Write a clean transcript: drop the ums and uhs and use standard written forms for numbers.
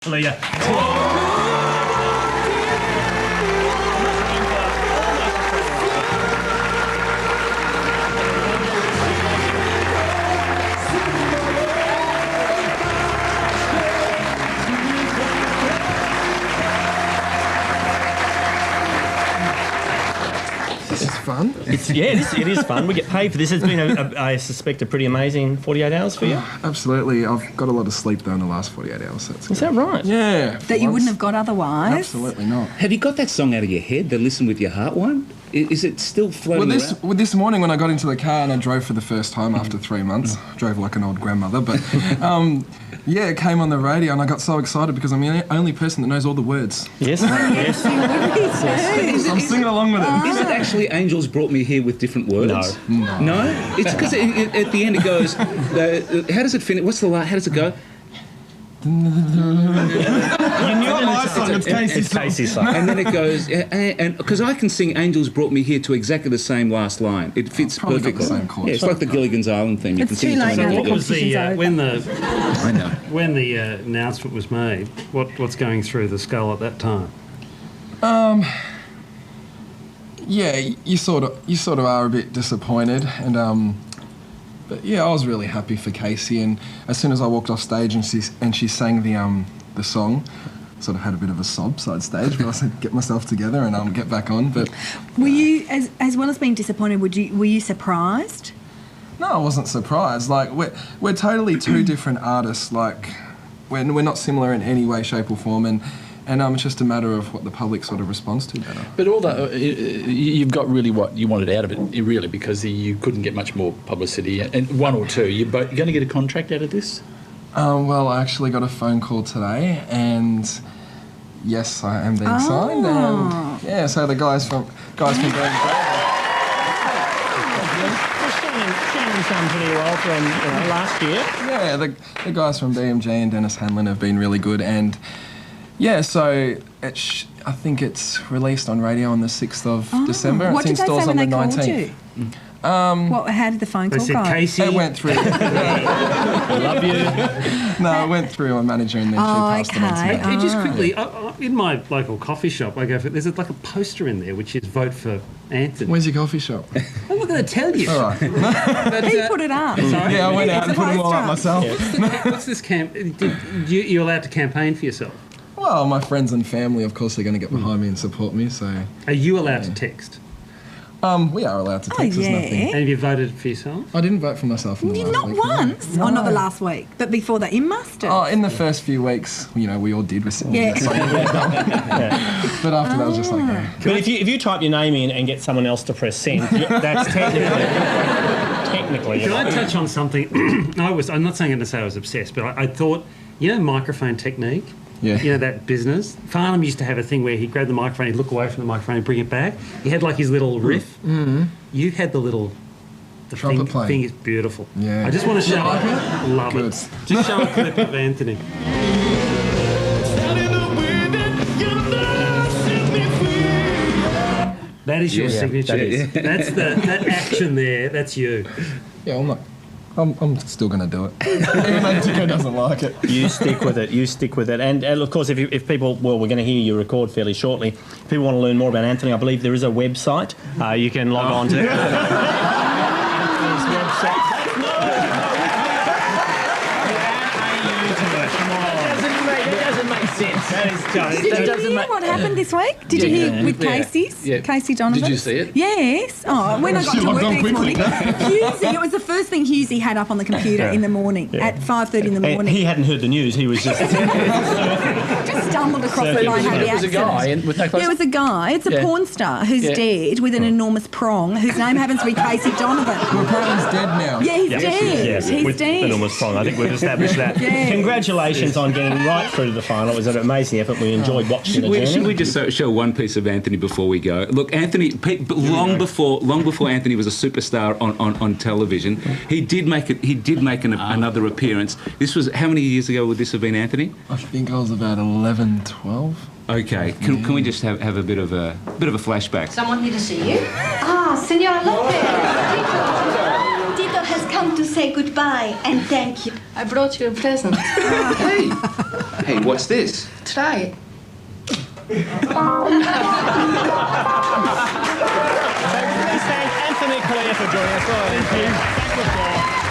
Callea. Fun. It is fun. We get paid for this. It's been, I suspect, a pretty amazing 48 hours for you. Absolutely. I've got a lot of sleep though in the last 48 hours. So is that right? Yeah. That you wouldn't have got otherwise? Absolutely not. Have you got that song out of your head, the Listen With Your Heart one? Is it still floating around? This morning when I got into the car and I drove for the first time after 3 months, drove like an old grandmother, but yeah, it came on the radio and I got so excited because I'm the only person that knows all the words. Yes, yes. So I'm singing along with it. Is it actually Angels Brought Me Here with different words? No? It's because at the end it goes, how does it finish? What's the last, how does it go? You knew it my song. It's Casey's song. And then it goes, and because I can sing "Angels Brought Me Here" to exactly the same last line. It fits perfectly. Got the same chord. Yeah, it's like the Gilligan's Island theme. You It's can sing too it late to now. anyone. What was the when the I know. when the announcement was made? What's going through the skull at that time? Yeah, you sort of are a bit disappointed, and but yeah, I was really happy for Casey. And as soon as I walked off stage and she sang the song, sort of had a bit of a sob side stage, but I said get myself together and get back on. But were you, as well as being disappointed, were you surprised? no, I wasn't surprised. Like we're totally two different artists. Like we're not similar in any way, shape, or form, and it's just a matter of what the public sort of responds to better. But all that, you've got really what you wanted out of it, really, because you couldn't get much more publicity. And one or two, you're going to get a contract out of this? Well, I actually got a phone call today, and yes, I am being signed. And yeah, so the guys from Done pretty well from last year. Yeah, the guys from BMJ and Dennis Hanlon have been really good, and yeah, so I think it's released on radio on the 6th of December. What It's did in they stores say on when the they 19th. called you? How did the phone They call said, go? Casey, It went through. I love you. No, it went through my manager and then she passed it on to me. okay. you just quickly, in my local coffee shop, I go for, there's like a poster in there which is vote for Anthony. Where's your coffee shop? I'm not going to tell you. All right. But, He put it up. sorry? Yeah, I went out and put them all up poster. myself. What's this camp? You allowed to campaign for yourself? Well, my friends and family, of course, are going to get behind me and support me. So Are you allowed to text? we are allowed to text. There's yeah. nothing. And have you voted for yourself? I didn't vote for myself in the last Not week. once. Oh, not the last week, but before that, you must have. Oh, in the first few weeks, we all did. We're sitting Yeah. there. But after that, I was just like, no. But if you type your name in and get someone else to press send, that's technically. Can I touch on something? I'm not saying it to say I was obsessed, but I thought, microphone technique. Yeah. You know that business? Farnham used to have a thing where he'd grab the microphone, he'd look away from the microphone and bring it back. He had like his little riff. Mm-hmm. You had the Trumpet playing. thing is beautiful. Yeah. I just want to show like it. Love Good. it. Just show a clip of Anthony. That is your signature. that is. That's that action there. That's you. Yeah, I'm still going to do it. Even though Tico doesn't like it. You stick with it. You stick with it. And of course, if people, well, we're going to hear you record fairly shortly. If people want to learn more about Anthony, I believe there is a website. You can log on to Anthony's website. Did you hear what happened this week? Did you hear with Casey's? Yeah. Casey Donovan? Did you see it? Yes. Oh, when I got to work this morning, Husey, it was the first thing Husey had up on the computer in the morning at 5:30 in the morning. He hadn't heard the news. He was just... Just stumbled across it. I had the It was a guy accident. with no clothes. Yeah, it was a guy. It's a porn star who's dead with an enormous prong, whose name happens to be Casey Donovan. Well, apparently he's dead now. Yeah, he's dead. Yes, He's with dead. enormous prong. I think we've established that. Yeah. Congratulations on getting right through to the final. It was an amazing effort. We enjoyed watching the journey. Should we just show one piece of Anthony before we go? Look, Anthony, long before Anthony was a superstar on television, he did make another appearance. This was, how many years ago would this have been, Anthony? I think I was about 11, 12. Okay, can we just have a bit of a flashback? Someone here to see you? Senora Lopez. Tito has come to say goodbye and thank you. I brought you a present. Hey, what's this? Try it. Please thank Anthony Callea for joining us. Thank you.